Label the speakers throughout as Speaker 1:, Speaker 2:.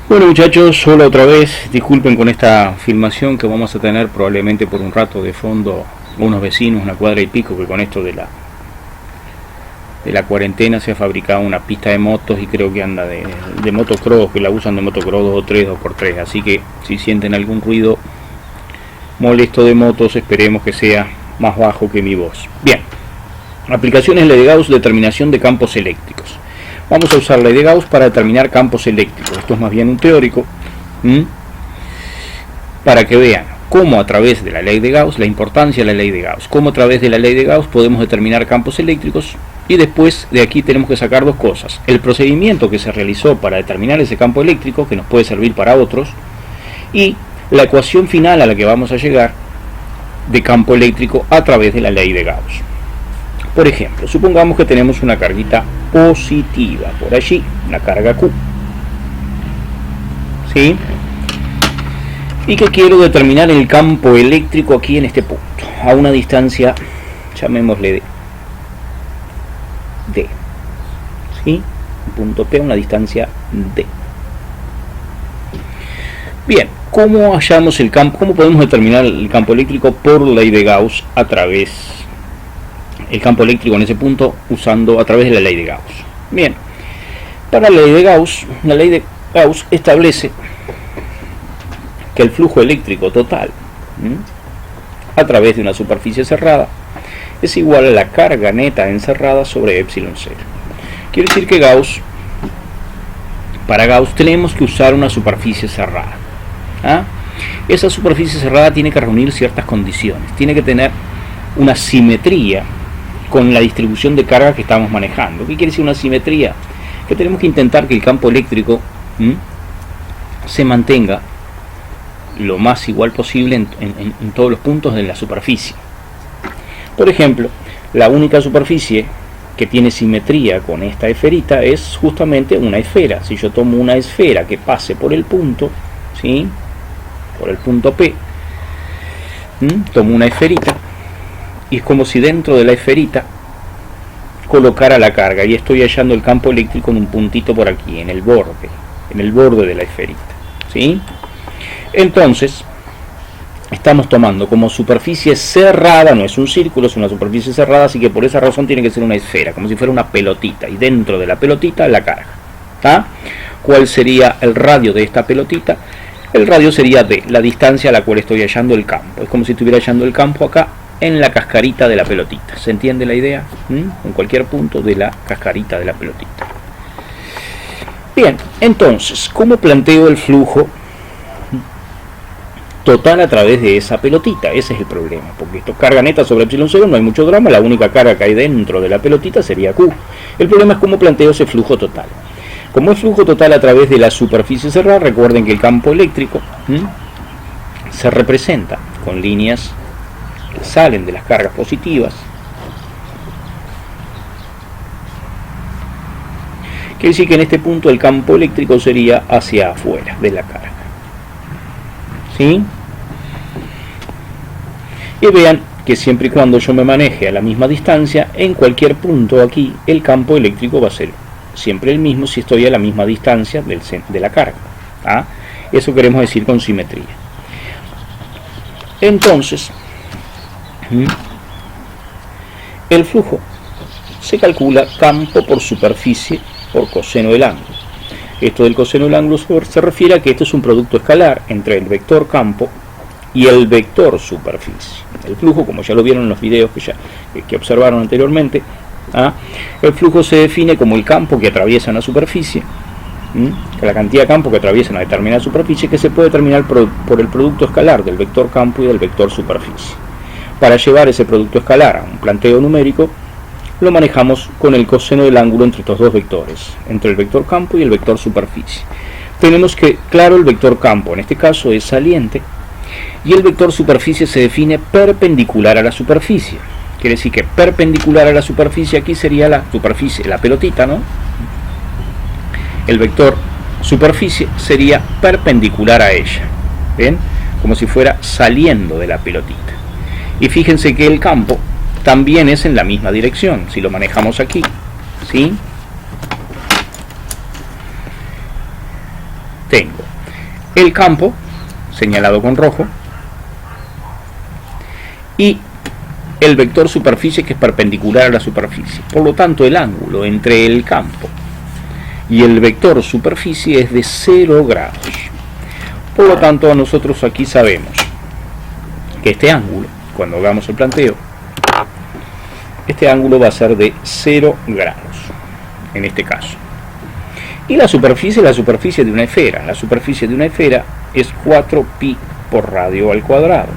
Speaker 1: Bueno muchachos, hola otra vez, disculpen con esta filmación que vamos a tener probablemente por un rato de fondo unos vecinos, una cuadra y pico, que con esto de la cuarentena se ha fabricado una pista de motos y creo que anda de motocross, que la usan de motocross 2 o 3, 2x3, así que si sienten algún ruido molesto de motos, esperemos que sea más bajo que mi voz. Bien, aplicaciones ley de Gauss, determinación de campos eléctricos. Vamos a usar ley de Gauss para determinar campos eléctricos. Esto es más bien un teórico, para que vean cómo a través de la ley de Gauss, la importancia de la ley de Gauss, cómo a través de la ley de Gauss podemos determinar campos eléctricos. Y después de aquí tenemos que sacar dos cosas: el procedimiento que se realizó para determinar ese campo eléctrico, que nos puede servir para otros, y la ecuación final a la que vamos a llegar de campo eléctrico a través de la ley de Gauss. Por ejemplo, supongamos que tenemos una carguita positiva por allí, una carga Q, ¿sí? Y que quiero determinar el campo eléctrico aquí en este punto, a una distancia, llamémosle D, ¿sí? Punto P, una distancia D. Bien, ¿cómo hallamos el campo? ¿Cómo podemos determinar el campo eléctrico por ley de Gauss a través el campo eléctrico en ese punto usando a través de la ley de Gauss? Bien, para la ley de Gauss establece que el flujo eléctrico total a través de una superficie cerrada es igual a la carga neta encerrada sobre epsilon 0. Quiere decir que para Gauss tenemos que usar una superficie cerrada. Esa superficie cerrada tiene que reunir ciertas condiciones, tiene que tener una simetría con la distribución de carga que estamos manejando. ¿Qué quiere decir una simetría? Que tenemos que intentar que el campo eléctrico se mantenga lo más igual posible en todos los puntos de la superficie. Por ejemplo, la única superficie que tiene simetría con esta esferita es justamente una esfera. Si yo tomo una esfera que pase por el punto, ¿sí?, por el punto P, tomo una esferita, y es como si dentro de la esferita colocara la carga, y estoy hallando el campo eléctrico en un puntito por aquí, en el borde de la esferita, ¿sí? Entonces estamos tomando como superficie cerrada, no es un círculo, es una superficie cerrada, así que por esa razón tiene que ser una esfera, como si fuera una pelotita, y dentro de la pelotita la carga. ¿Cuál sería el radio de esta pelotita? El radio sería D, la distancia a la cual estoy hallando el campo. Es como si estuviera hallando el campo acá en la cascarita de la pelotita. ¿Se entiende la idea? En cualquier punto de la cascarita de la pelotita. Bien, entonces, ¿cómo planteo el flujo total a través de esa pelotita? Ese es el problema, porque esto carga neta sobre epsilon 0, no hay mucho drama, la única carga que hay dentro de la pelotita sería Q. El problema es cómo planteo ese flujo total. Como es flujo total a través de la superficie cerrada, recuerden que el campo eléctrico se representa con líneas que salen de las cargas positivas. Quiere decir que en este punto el campo eléctrico sería hacia afuera de la carga, ¿sí? Y vean que siempre y cuando yo me maneje a la misma distancia, en cualquier punto aquí el campo eléctrico va a ser siempre el mismo si estoy a la misma distancia de la carga. Eso queremos decir con simetría. Entonces, el flujo se calcula campo por superficie por coseno del ángulo. Esto del coseno del ángulo se refiere a que esto es un producto escalar entre el vector campo y el vector superficie. El flujo, como ya lo vieron en los videos que observaron anteriormente, el flujo se define como el campo que atraviesa una superficie, la cantidad de campo que atraviesa una determinada superficie, que se puede determinar por el producto escalar del vector campo y del vector superficie. Para llevar ese producto escalar a un planteo numérico, lo manejamos con el coseno del ángulo entre estos dos vectores, entre el vector campo y el vector superficie. Tenemos que, claro, el vector campo en este caso es saliente, y el vector superficie se define perpendicular a la superficie. Quiere decir que perpendicular a la superficie aquí sería la superficie, la pelotita, ¿no? El vector superficie sería perpendicular a ella, ¿ven? Como si fuera saliendo de la pelotita. Y fíjense que el campo también es en la misma dirección, si lo manejamos aquí, ¿sí? tengo el campo señalado con rojo y el vector superficie que es perpendicular a la superficie. Por lo tanto, el ángulo entre el campo y el vector superficie es de 0 grados. Por lo tanto, nosotros aquí sabemos que este ángulo, cuando hagamos el planteo, este ángulo va a ser de 0 grados, en este caso. Y la superficie es la superficie de una esfera. La superficie de una esfera es 4pi por radio al cuadrado.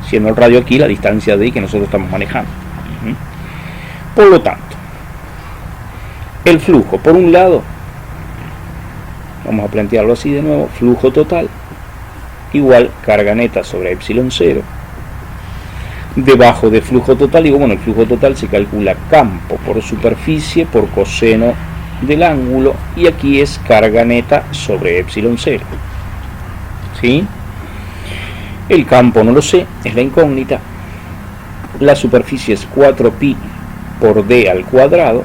Speaker 1: Siendo el radio aquí la distancia de que nosotros estamos manejando. Por lo tanto, el flujo, por un lado, vamos a plantearlo así de nuevo, flujo total igual carga neta sobre epsilon 0. Debajo de flujo total, digo, bueno, el flujo total se calcula campo por superficie por coseno del ángulo, y aquí es carga neta sobre epsilon 0. ¿Sí? El campo no lo sé, es la incógnita. La superficie es 4pi por d al cuadrado,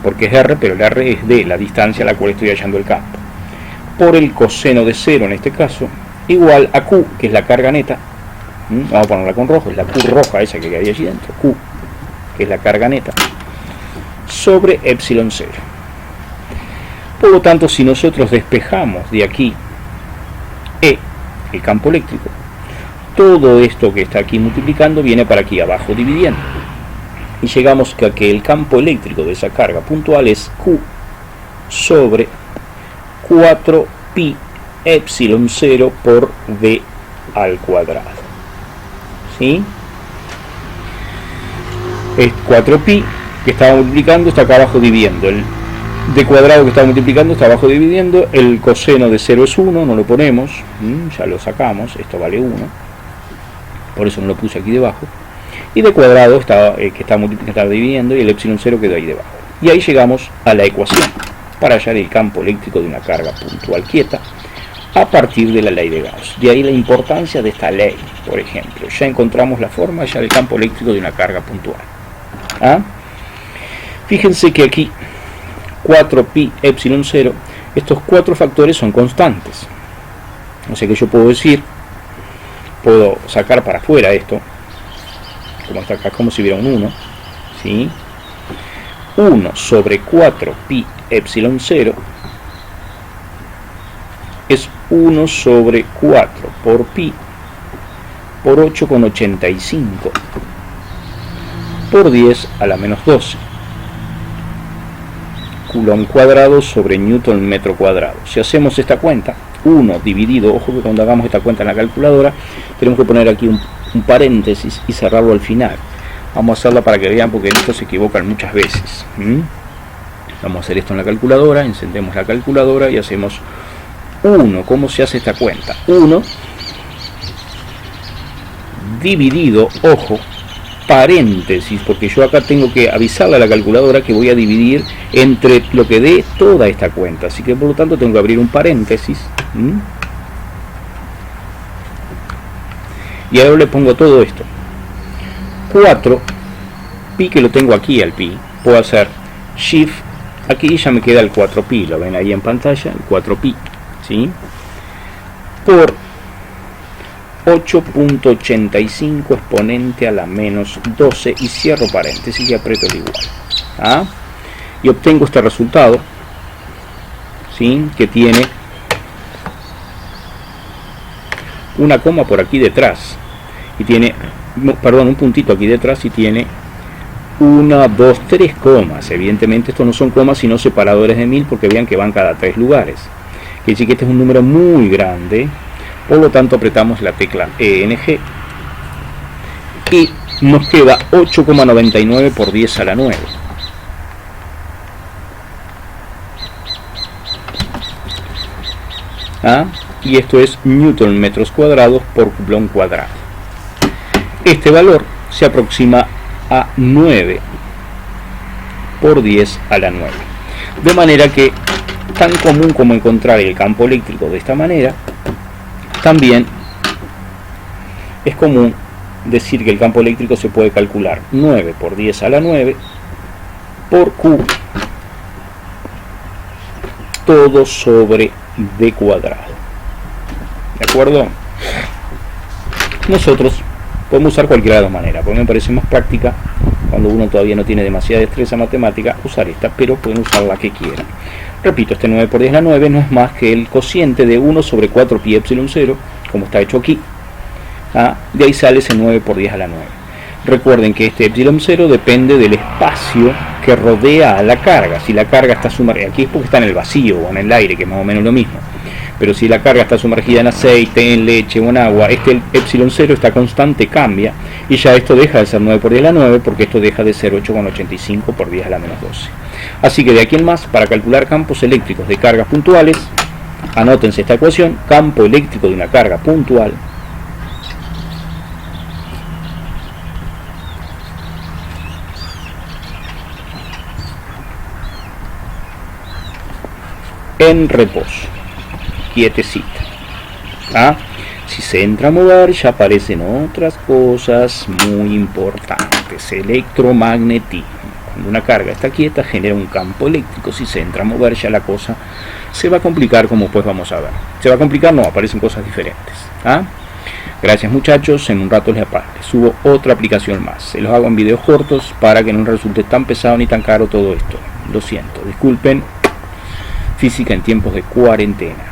Speaker 1: porque es r, pero el r es d, la distancia a la cual estoy hallando el campo, por el coseno de 0 en este caso, igual a q, que es la carga neta. Vamos a ponerla con rojo, es la q roja esa que hay allí dentro, q, que es la carga neta, sobre epsilon 0. Por lo tanto, si nosotros despejamos de aquí E, el campo eléctrico, todo esto que está aquí multiplicando viene para aquí abajo dividiendo, y llegamos a que el campo eléctrico de esa carga puntual es Q sobre 4pi epsilon 0 por d al cuadrado. ¿Sí? Es 4pi que estaba multiplicando, está acá abajo dividiendo. El d cuadrado que está multiplicando está abajo dividiendo. El coseno de 0 es 1, no lo ponemos, ya lo sacamos, esto vale 1, por eso no lo puse aquí debajo. Y d cuadrado está, que está dividiendo, y el epsilon 0 quedó ahí debajo. Y ahí llegamos a la ecuación para hallar el campo eléctrico de una carga puntual quieta a partir de la ley de Gauss. De ahí la importancia de esta ley, por ejemplo. Ya encontramos la forma de hallar el campo eléctrico de una carga puntual. Fíjense que aquí 4pi epsilon 0, estos 4 factores son constantes. O sea que yo puedo decir, puedo sacar para afuera esto, como está acá, como si hubiera un 1, ¿sí? 1 sobre 4pi epsilon 0 es 1 sobre 4 por pi por 8,85 por 10 a la menos 12 Coulomb cuadrado sobre Newton metro cuadrado. Si hacemos esta cuenta, 1 dividido, ojo que cuando hagamos esta cuenta en la calculadora tenemos que poner aquí un paréntesis y cerrarlo al final. Vamos a hacerla para que vean, porque en esto se equivocan muchas veces. Vamos a hacer esto en la calculadora, encendemos la calculadora y hacemos 1. ¿Cómo se hace esta cuenta? 1 dividido, ojo, paréntesis, porque yo acá tengo que avisarle a la calculadora que voy a dividir entre lo que dé toda esta cuenta, así que por lo tanto tengo que abrir un paréntesis. Y ahora le pongo todo esto. 4 pi, que lo tengo aquí al pi, puedo hacer shift, aquí ya me queda el 4 pi, lo ven ahí en pantalla, el 4 pi, ¿sí? Por 8.85 exponente a la menos 12, y cierro paréntesis y aprieto el igual. Y obtengo este resultado, ¿sí? Que tiene una coma por aquí detrás, y tiene, perdón, un puntito aquí detrás, y tiene 1, 2, 3 comas. Evidentemente estos no son comas sino separadores de 1000, porque vean que van cada 3 lugares. Quiere decir que este es un número muy grande, por lo tanto apretamos la tecla ENG y nos queda 8,99 por 10 a la 9. Y esto es Newton metros cuadrados por Coulomb cuadrado. Este valor se aproxima a 9 por 10 a la 9. De manera que, tan común como encontrar el campo eléctrico de esta manera, también es común decir que el campo eléctrico se puede calcular 9 por 10 a la 9 por Q todo sobre D cuadrado. ¿De acuerdo? Nosotros podemos usar cualquiera de las dos maneras, porque me parece más práctica cuando uno todavía no tiene demasiada destreza matemática usar esta, pero pueden usar la que quieran. Repito, este 9 por 10 a la 9 no es más que el cociente de 1 sobre 4 pi epsilon 0, como está hecho aquí. De ahí sale ese 9 por 10 a la 9. Recuerden que este epsilon 0 depende del espacio que rodea a la carga. Si la carga está sumergida, aquí es porque está en el vacío o en el aire, que es más o menos lo mismo. Pero si la carga está sumergida en aceite, en leche o en agua, este epsilon 0 está constante, cambia, y ya esto deja de ser 9 por 10 a la 9, porque esto deja de ser 8,85 por 10 a la menos 12. Así que de aquí en más, para calcular campos eléctricos de cargas puntuales, anótense esta ecuación: campo eléctrico de una carga puntual en reposo, quietecita. Si se entra a mover, ya aparecen otras cosas muy importantes. Electromagnetismo. Cuando una carga está quieta, genera un campo eléctrico. Si se entra a mover, ya la cosa se va a complicar, como pues vamos a ver. ¿Se va a complicar? No, aparecen cosas diferentes. Gracias, muchachos. En un rato les subo otra aplicación más. Se los hago en videos cortos para que no resulte tan pesado ni tan caro todo esto. Lo siento, disculpen. Física en tiempos de cuarentena.